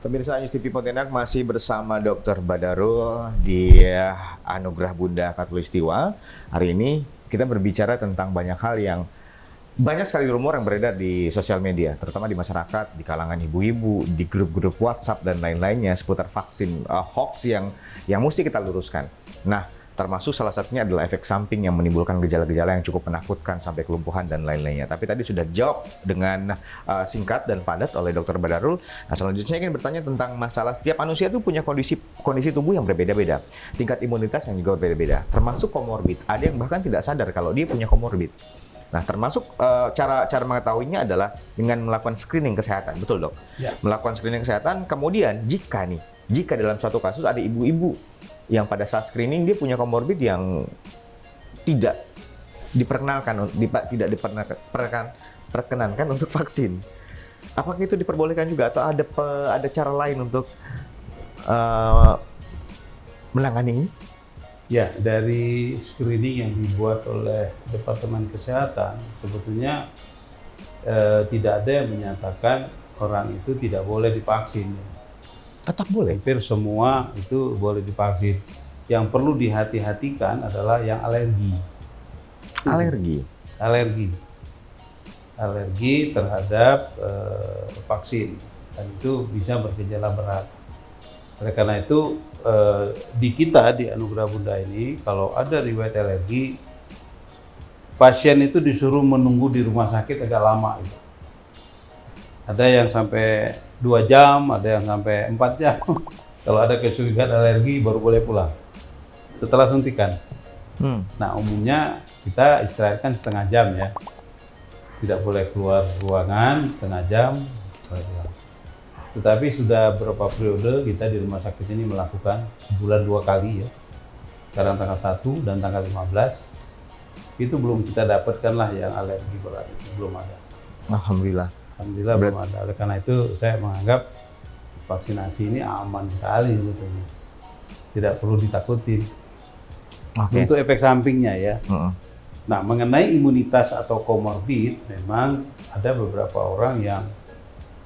Pemirsa News TV Pontianak masih bersama Dr. Badarul di Anugerah Bunda Khatulistiwa. Hari ini kita berbicara tentang banyak hal yang banyak sekali rumor yang beredar di sosial media, terutama di masyarakat, di kalangan ibu-ibu, di grup-grup WhatsApp dan lain-lainnya seputar vaksin hoax yang mesti kita luruskan. Nah, termasuk salah satunya adalah efek samping yang menimbulkan gejala-gejala yang cukup menakutkan sampai kelumpuhan dan lain-lainnya. Tapi tadi sudah jawab dengan singkat dan padat oleh Dr. Badarul. Nah, selanjutnya saya ingin bertanya tentang masalah setiap manusia itu punya kondisi tubuh yang berbeda-beda, tingkat imunitas yang juga berbeda-beda, termasuk komorbid. Ada yang bahkan tidak sadar kalau dia punya komorbid. Nah, termasuk cara mengetahuinya adalah dengan melakukan screening kesehatan, betul dok? Ya. Melakukan screening kesehatan, kemudian jika dalam suatu kasus ada ibu-ibu yang pada saat screening dia punya komorbid yang tidak diperkenankan untuk vaksin. Apakah itu diperbolehkan juga atau ada cara lain untuk menangani ini? Ya, dari screening yang dibuat oleh Departemen Kesehatan, sebetulnya tidak ada yang menyatakan orang itu tidak boleh divaksin. Tetap boleh. Hampir semua itu boleh divaksin. Yang perlu dihati-hatikan adalah yang alergi. Alergi terhadap vaksin, dan itu bisa bergejala berat. Oleh karena itu di kita di Anugerah Bunda ini, kalau ada riwayat alergi, pasien itu disuruh menunggu di rumah sakit agak lama. Gitu. Ada yang sampai 2 jam, ada yang sampai 4 jam. Kalau ada kecurigaan alergi baru boleh pulang setelah suntikan. Nah, umumnya kita istirahatkan setengah jam ya. Tidak boleh keluar ruangan setengah jam. Tetapi sudah beberapa periode kita di rumah sakit ini melakukan sebulan 2 kali ya. Sekarang tanggal 1 dan tanggal 15. Itu belum kita dapatkan lah yang alergi berat, belum ada. Alhamdulillah. Alhamdulillah belum ada. Oleh karena itu saya menganggap vaksinasi ini aman sekali sebetulnya. Tidak perlu ditakutin. Untuk efek sampingnya ya. Nah, mengenai imunitas atau komorbid, memang ada beberapa orang yang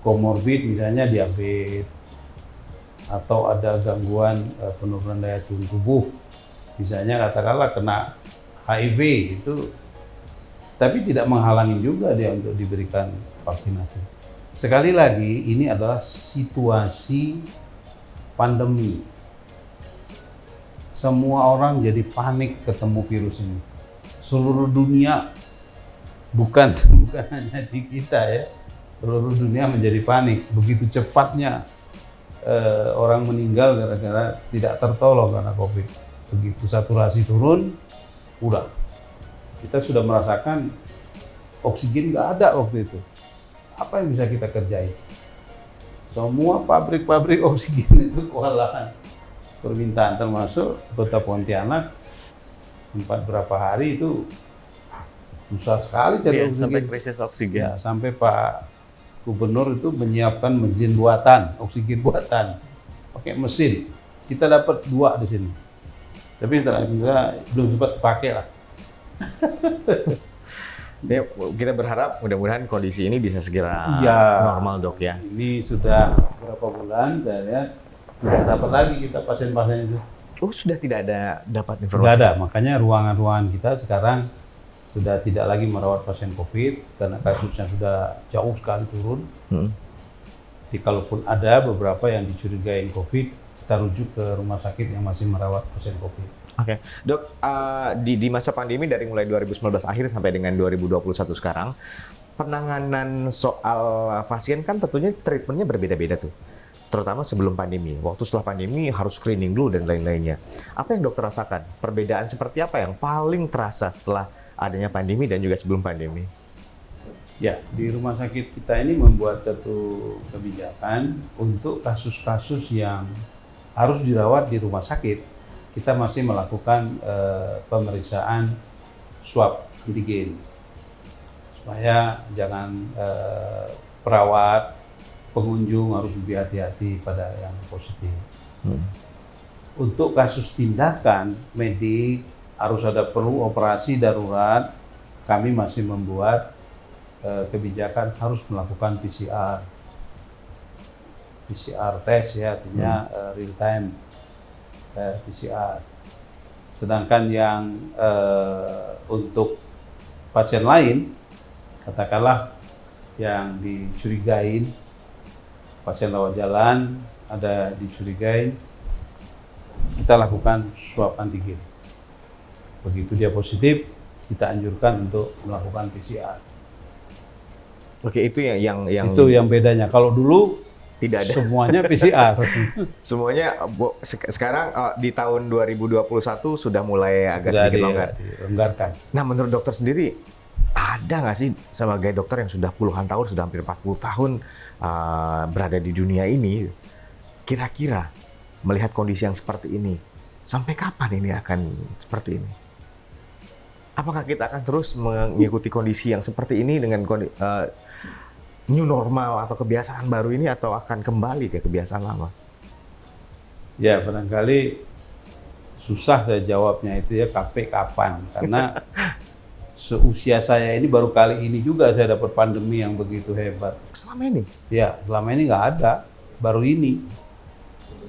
komorbid, misalnya diabetes atau ada gangguan penurunan daya tahan tubuh, misalnya katakanlah kena HIV itu, tapi tidak menghalangi juga dia untuk diberikan vaksinasi. Sekali lagi, ini adalah situasi pandemi. Semua orang jadi panik ketemu virus ini. Seluruh dunia, bukan hanya di kita ya, seluruh dunia menjadi panik. Begitu cepatnya orang meninggal gara-gara tidak tertolong karena COVID. Begitu saturasi turun, udah. Kita sudah merasakan oksigen nggak ada waktu itu. Apa yang bisa kita kerjain? Semua pabrik-pabrik oksigen itu kewalahan permintaan, termasuk Kota Pontianak. Sempat berapa hari itu susah sekali cari oksigen. Sampai krisis oksigen. Ya, sampai Pak Gubernur itu menyiapkan mesin buatan, oksigen buatan, pakai mesin. Kita dapat 2 di sini. Tapi setelah belum sempat pakai lah. Ya, kita berharap mudah-mudahan kondisi ini bisa segera normal dok ya. Ini sudah berapa bulan saya lihat tidak dapat lagi kita pasien-pasien itu. Oh, sudah tidak ada dapat informasi? Tidak ada, makanya ruangan-ruangan kita sekarang sudah tidak lagi merawat pasien COVID karena kasusnya sudah jauh sekali turun. Jadi kalaupun ada beberapa yang dicurigai COVID, kita rujuk ke rumah sakit yang masih merawat pasien COVID. Oke, dok, di masa pandemi dari mulai 2019 akhir sampai dengan 2021 sekarang, penanganan soal pasien kan tentunya treatmentnya berbeda-beda tuh. Terutama sebelum pandemi, waktu setelah pandemi harus screening dulu dan lain-lainnya. Apa yang dokter rasakan? Perbedaan seperti apa yang paling terasa setelah adanya pandemi dan juga sebelum pandemi? Ya, di rumah sakit kita ini membuat satu kebijakan untuk kasus-kasus yang harus dirawat di rumah sakit. Kita masih melakukan pemeriksaan swab antigen supaya jangan perawat, pengunjung harus lebih hati-hati pada yang positif. Untuk kasus tindakan medik harus ada perlu operasi darurat, kami masih membuat kebijakan harus melakukan PCR. PCR test ya, artinya real time PCR. Sedangkan yang untuk pasien lain, katakanlah yang dicurigain, pasien rawat jalan ada dicurigai, kita lakukan swab antigen. Begitu dia positif, kita anjurkan untuk melakukan PCR. Oke, itu yang Itu yang bedanya. Kalau dulu tidak ada. semuanya PCR. Semuanya sekarang di tahun 2021 sudah mulai agak sedikit longgar. Dilonggarkan. Nah, menurut dokter sendiri, ada nggak sih sebagai dokter yang sudah puluhan tahun, sudah hampir 40 tahun berada di dunia ini, kira-kira melihat kondisi yang seperti ini, sampai kapan ini akan seperti ini? Apakah kita akan terus mengikuti kondisi yang seperti ini dengan new normal atau kebiasaan baru ini, atau akan kembali ke kebiasaan lama? Ya, barangkali susah saya jawabnya itu ya, kapan. Karena seusia saya ini baru kali ini juga saya dapat pandemi yang begitu hebat. Selama ini? Ya, selama ini nggak ada, baru ini.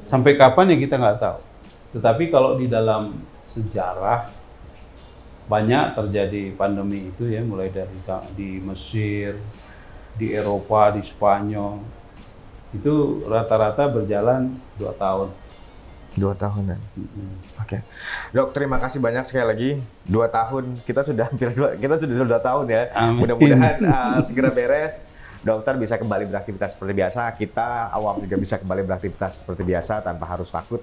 Sampai kapan ya kita nggak tahu. Tetapi kalau di dalam sejarah, banyak terjadi pandemi itu ya, mulai dari di Mesir, di Eropa, di Spanyol, itu rata-rata berjalan 2 tahun. 2 tahunan. Oke. Dok, terima kasih banyak sekali lagi. 2 tahun, kita sudah hampir 2 tahun ya. Amin. Mudah-mudahan segera beres. Dokter bisa kembali beraktivitas seperti biasa. Kita awam juga bisa kembali beraktivitas seperti biasa tanpa harus takut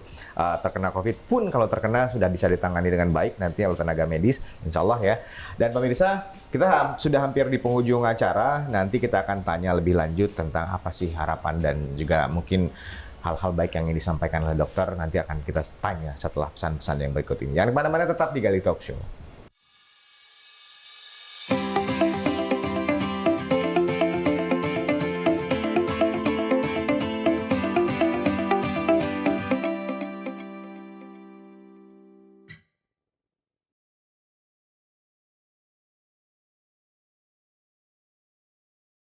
terkena COVID. Pun kalau terkena sudah bisa ditangani dengan baik nanti oleh tenaga medis, insya Allah ya. Dan pemirsa, kita sudah hampir di penghujung acara. Nanti kita akan tanya lebih lanjut tentang apa sih harapan dan juga mungkin hal-hal baik yang ingin disampaikan oleh dokter. Nanti akan kita tanya setelah pesan-pesan yang berikut ini. Jangan kemana-mana, tetap di Gali Talk Show.